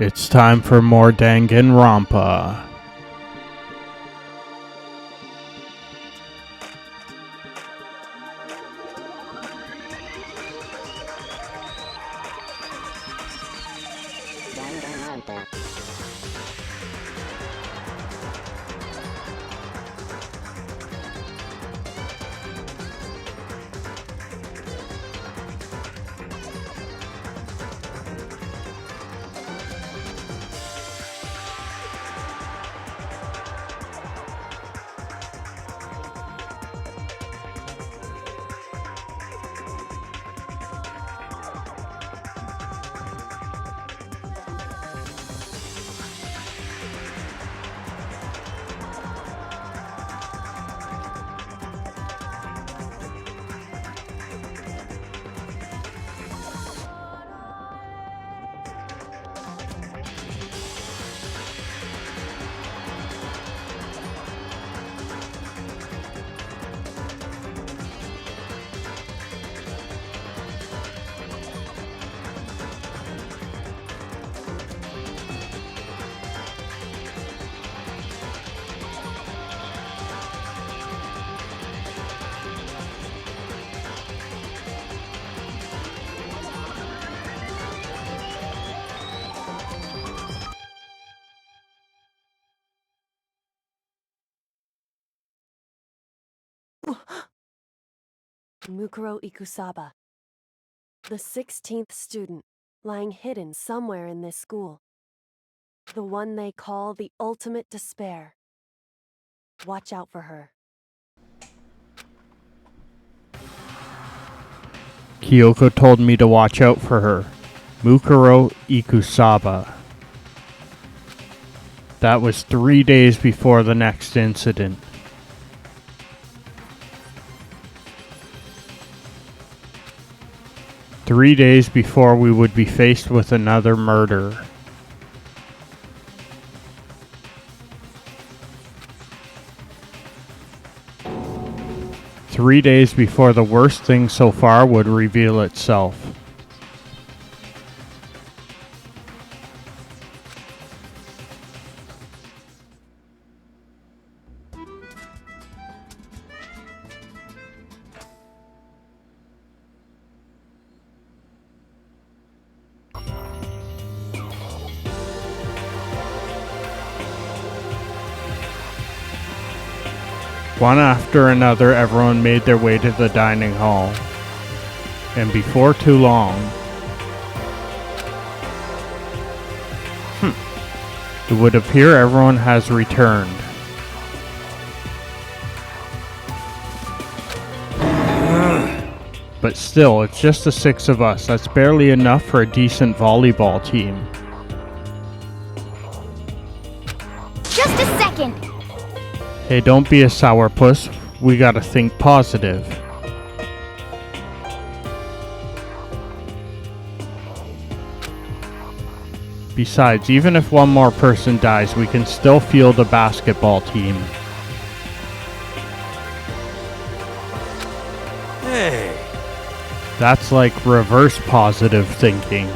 It's time for more Danganronpa. Danganronpa. Mukuro Ikusaba, the 16th student, lying hidden somewhere in this school. The one they call the ultimate despair. Watch out for her. Kyoko told me to watch out for her. Mukuro Ikusaba. That was 3 days before the next incident. Three days before we would be faced with another murder. Three days before the worst thing so far would reveal itself. One after another, everyone made their way to the dining hall. And before too long, it would appear everyone has returned. But still, it's just the six of us. That's barely enough for a decent volleyball team. Just a second! Hey, don't be a sourpuss. We gotta think positive. Besides, even if one more person dies, we can still field a basketball team. Hey! That's like reverse positive thinking.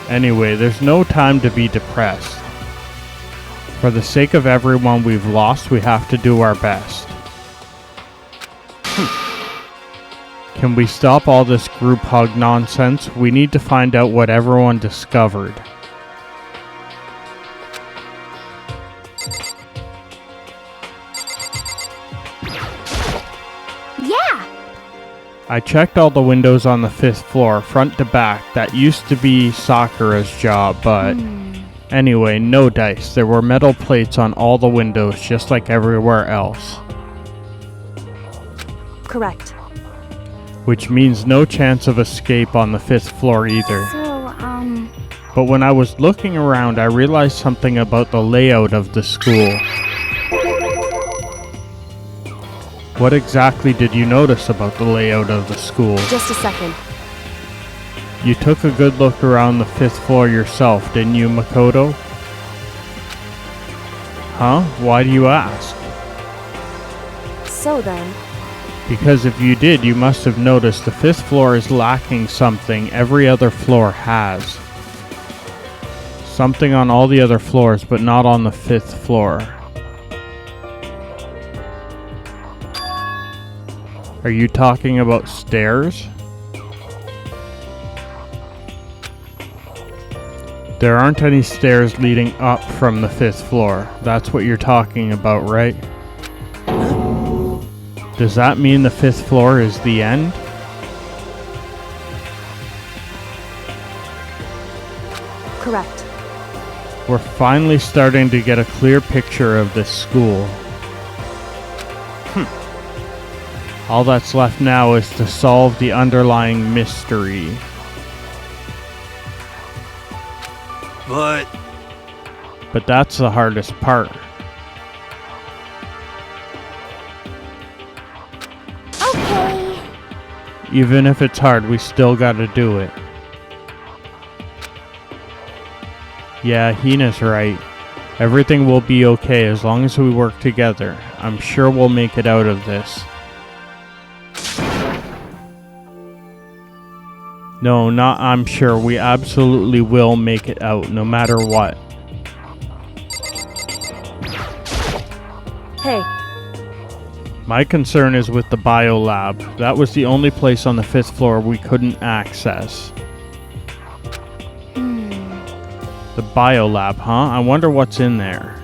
Anyway, there's no time to be depressed. For the sake of everyone we've lost, we have to do our best. Can we stop all this group hug nonsense? We need to find out what everyone discovered. Yeah! I checked all the windows on the 5th floor, front to back. That used to be Sakura's job, but... Anyway, no dice. There were metal plates on all the windows, just like everywhere else. Correct. Which means no chance of escape on the 5th floor either. So, But when I was looking around, I realized something about the layout of the school. What exactly did you notice about the layout of the school? Just a second. You took a good look around the 5th floor yourself, didn't you, Makoto? Huh? Why do you ask? So then, Because if you did, you must have noticed the 5th floor is lacking something every other floor has. Something on all the other floors, but not on the 5th floor. Are you talking about stairs? There aren't any stairs leading up from the 5th floor. That's what you're talking about, right? Does that mean the 5th floor is the end? Correct. We're finally starting to get a clear picture of this school. All that's left now is to solve the underlying mystery. But that's the hardest part. Okay. Even if it's hard, we still gotta do it. Yeah, Hina's right. Everything will be okay as long as we work together. I'm sure we'll make it out of this. No, not I'm sure. We absolutely will make it out, no matter what. Hey, My concern is with the biolab. That was the only place on the 5th floor we couldn't access. The biolab, huh? I wonder what's in there.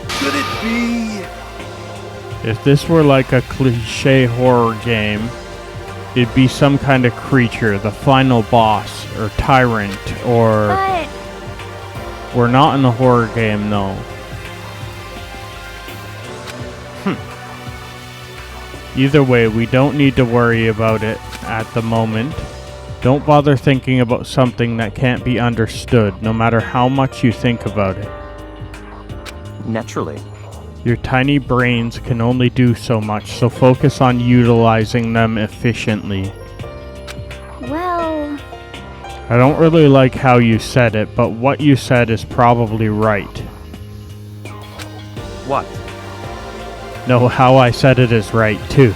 could it be? If this were like a cliche horror game, it'd be some kind of creature, the final boss, or tyrant, or... But We're not in a horror game, though. Either way, we don't need to worry about it at the moment. Don't bother thinking about something that can't be understood, no matter how much you think about it. Naturally. Your tiny brains can only do so much, so focus on utilizing them efficiently. well, I don't really like how you said it, but what you said is probably right. What? No, how I said it is right, too.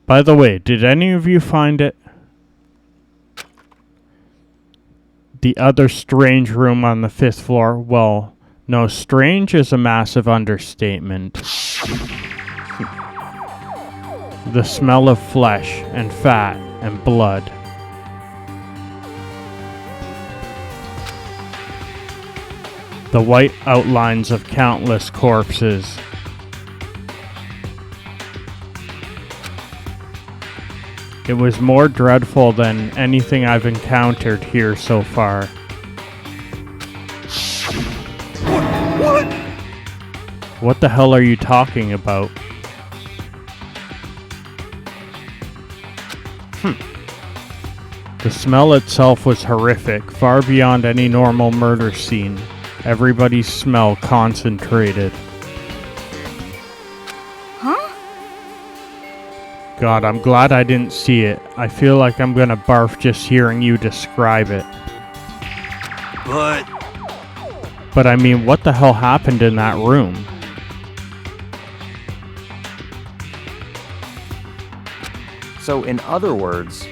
By the way, did any of you find it? The other strange room on the 5th floor? Well, no, strange is a massive understatement. The smell of flesh and fat and blood. The white outlines of countless corpses. It was more dreadful than anything I've encountered here so far. What? What the hell are you talking about? The smell itself was horrific, far beyond any normal murder scene. Everybody's smell concentrated. huh? God, I'm glad I didn't see it. I feel like I'm gonna barf just hearing you describe it. But I mean, what the hell happened in that room? So in other words,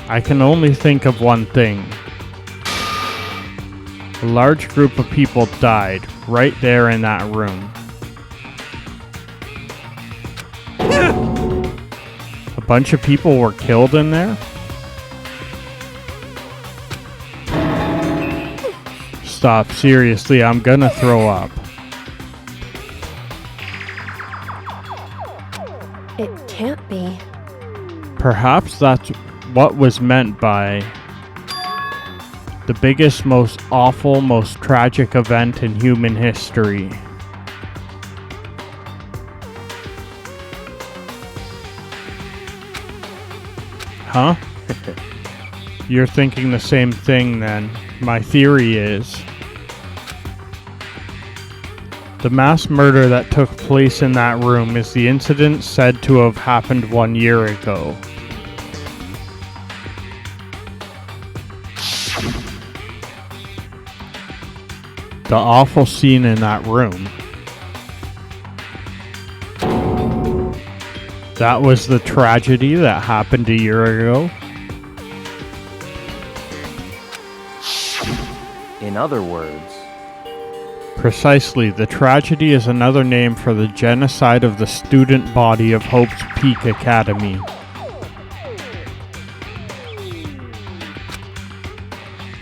I can only think of one thing. A large group of people died right there in that room. A bunch of people were killed in there? Stop, seriously, I'm gonna throw up. it can't be. Perhaps that's what was meant by the biggest, most awful, most tragic event in human history. Huh? You're thinking the same thing then. My theory is the mass murder that took place in that room is the incident said to have happened 1 year ago. The awful scene in that room. That was the tragedy that happened a year ago. In other words, Precisely, the tragedy is another name for the genocide of the student body of Hope's Peak Academy.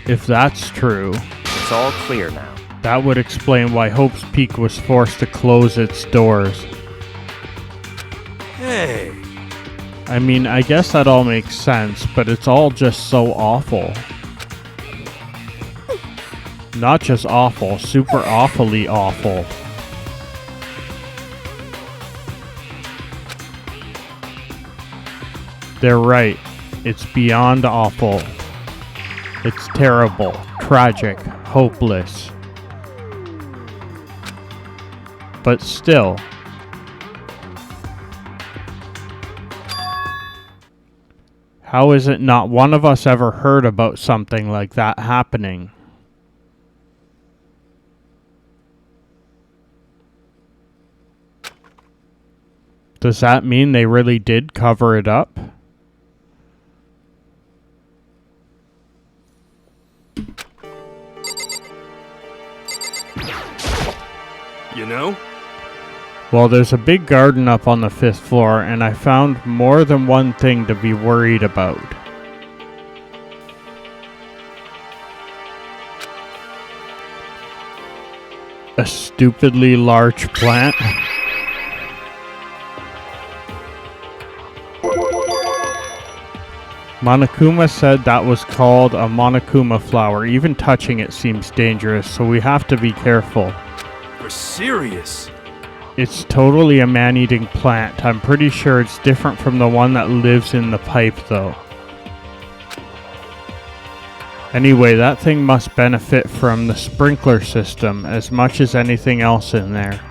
If that's true, it's all clear now. that would explain why Hope's Peak was forced to close its doors. Hey, I mean, I guess that all makes sense, but it's all just so awful. Not just awful, super awfully awful. They're right. It's beyond awful. It's terrible, tragic, hopeless. But still, how is it not one of us ever heard about something like that happening? Does that mean they really did cover it up? you know? Well, there's a big garden up on the 5th floor, and I found more than one thing to be worried about. A stupidly large plant. Monokuma said that was called a Monokuma flower. Even touching it seems dangerous, so we have to be careful. You're serious? It's totally a man-eating plant. I'm pretty sure it's different from the one that lives in the pipe, though. Anyway, that thing must benefit from the sprinkler system as much as anything else in there.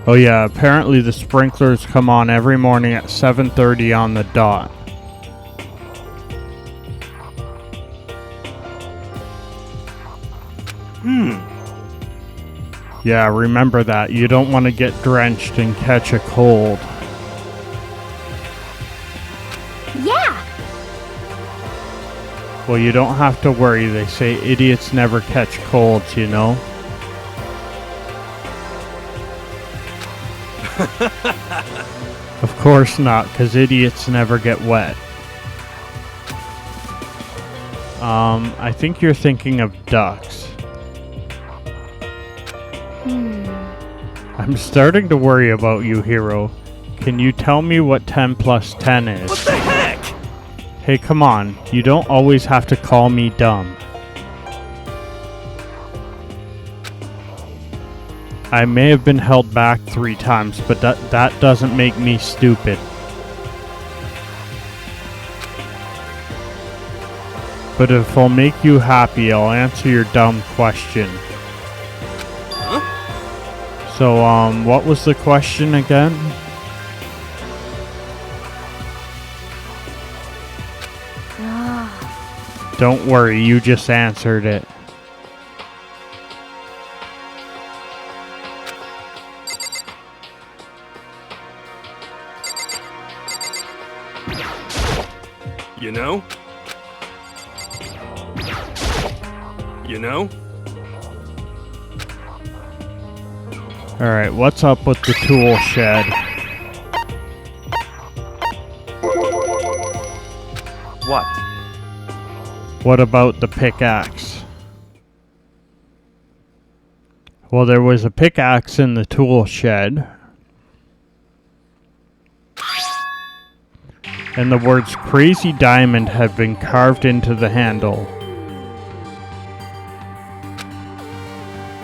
Oh yeah, apparently the sprinklers come on every morning at 7:30 on the dot. Yeah, remember that. You don't want to get drenched and catch a cold. Yeah! Well, you don't have to worry. They say idiots never catch colds, you know? Of course not, because idiots never get wet. I think you're thinking of ducks. I'm starting to worry about you, Hero. Can you tell me what 10 plus 10 is? What the heck? Hey, come on. You don't always have to call me dumb. I may have been held back 3 times, but that doesn't make me stupid. But if I'll make you happy, I'll answer your dumb question. Huh? So, what was the question again? Don't worry, you just answered it. You know? You know? Alright, what's up with the tool shed? What? What about the pickaxe? Well, there was a pickaxe in the tool shed. And the words Crazy Diamond had been carved into the handle.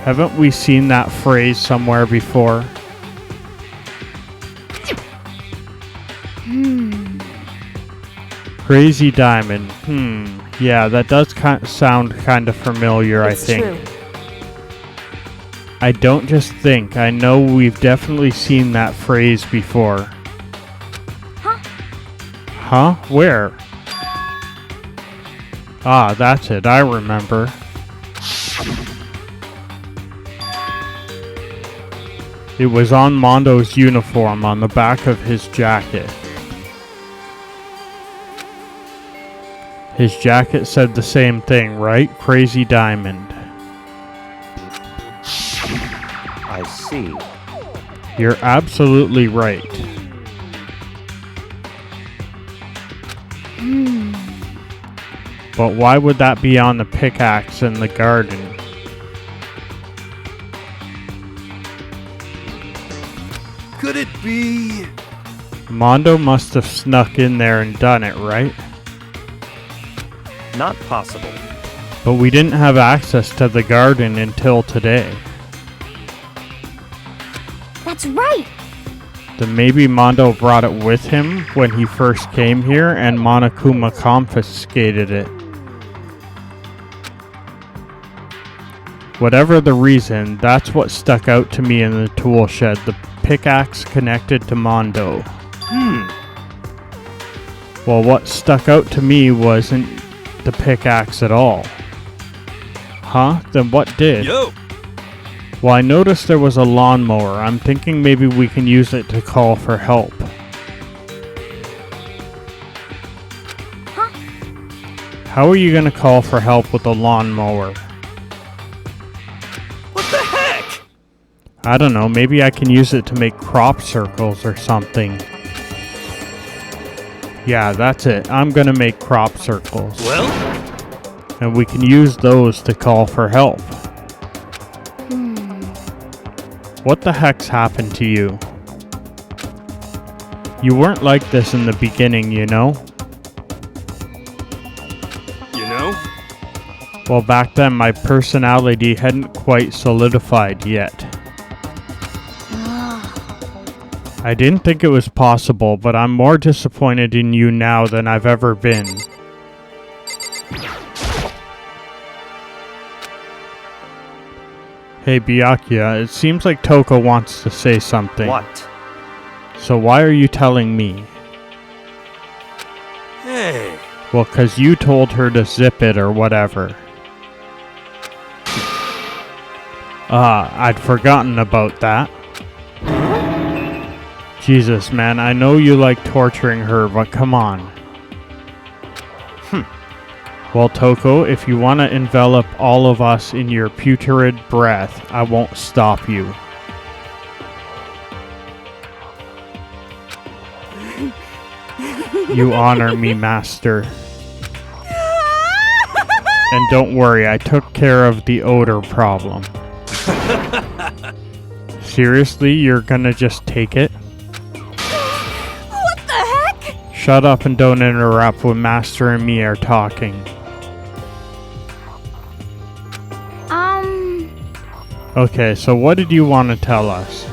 Haven't we seen that phrase somewhere before? Crazy Diamond. Yeah, that does sound kind of familiar, I think. True. I don't just think. I know we've definitely seen that phrase before. Huh? Where? Ah, that's it, I remember. It was on Mondo's uniform on the back of his jacket. His jacket said the same thing, right? Crazy Diamond. I see. You're absolutely right. But why would that be on the pickaxe in the garden? Could it be? Mondo must have snuck in there and done it, right? Not possible. But we didn't have access to the garden until today. That's right. Then maybe Mondo brought it with him when he first came here and Monokuma confiscated it. Whatever the reason, that's what stuck out to me in the tool shed. The pickaxe connected to Mondo. Well, what stuck out to me wasn't the pickaxe at all. Huh? Then what did? Yo! Well, I noticed there was a lawnmower. I'm thinking maybe we can use it to call for help. Huh? How are you gonna call for help with a lawnmower? What the heck? I don't know, maybe I can use it to make crop circles or something. Yeah, that's it. I'm gonna make crop circles. Well? And we can use those to call for help. What the heck's happened to you? You weren't like this in the beginning, you know? You know? Well, back then my personality hadn't quite solidified yet. I didn't think it was possible, but I'm more disappointed in you now than I've ever been. Hey Byakuya, it seems like Toko wants to say something. What? So why are you telling me? Hey! Well, 'cause you told her to zip it or whatever. I'd forgotten about that. Jesus, man, I know you like torturing her, but come on. Well, Toko, if you want to envelop all of us in your putrid breath, I won't stop you. You honor me, master. And don't worry, I took care of the odor problem. Seriously, you're gonna just take it? What the heck? Shut up and don't interrupt when Master and me are talking. Okay, so what did you want to tell us?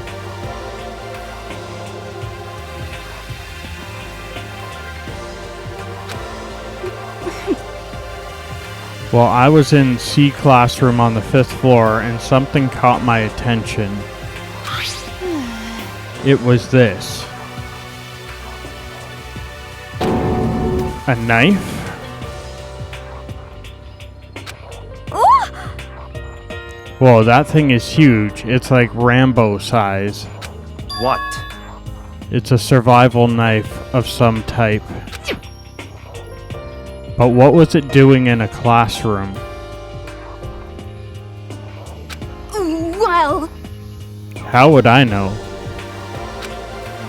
Well, I was in C classroom on the 5th floor and something caught my attention. It was this. A knife? Whoa, that thing is huge. It's like Rambo size. What? It's a survival knife of some type. But what was it doing in a classroom? Well, How would I know?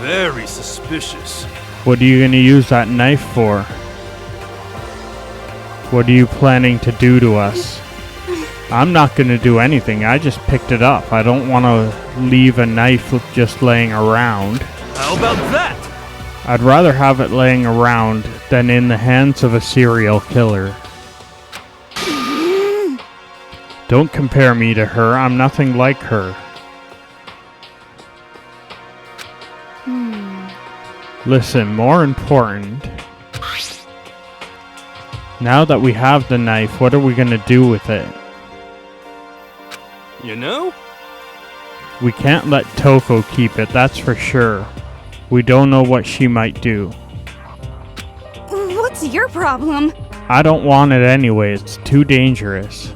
Very suspicious. What are you going to use that knife for? What are you planning to do to us? I'm not going to do anything. I just picked it up. I don't want to leave a knife just laying around. How about that? I'd rather have it laying around than in the hands of a serial killer. Don't compare me to her. I'm nothing like her. Listen, more important. Now that we have the knife, what are we going to do with it? You know? We can't let Toko keep it, that's for sure. We don't know what she might do. what's your problem? I don't want it anyway, it's too dangerous.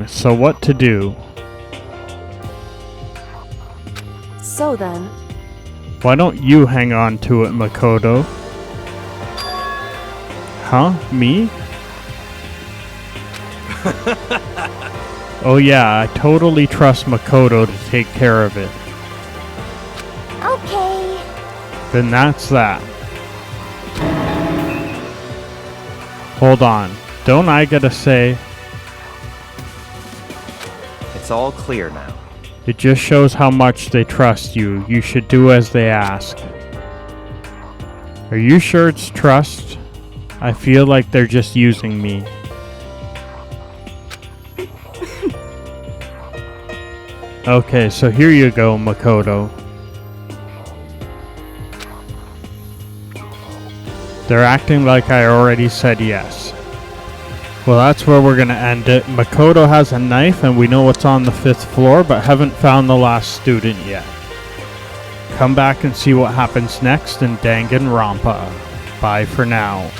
So what to do? So then, Why don't you hang on to it, Makoto? Huh? Me? Oh yeah, I totally trust Makoto to take care of it. Okay. Then that's that. Hold on. Don't I get a say? It's all clear now. It just shows how much they trust you. You should do as they ask. Are you sure it's trust? I feel like they're just using me. Okay, so here you go, Makoto. They're acting like I already said yes. Well, that's where we're gonna end it. Makoto has a knife and we know what's on the 5th floor, but haven't found the last student yet. Come back and see what happens next in Danganronpa. Bye for now.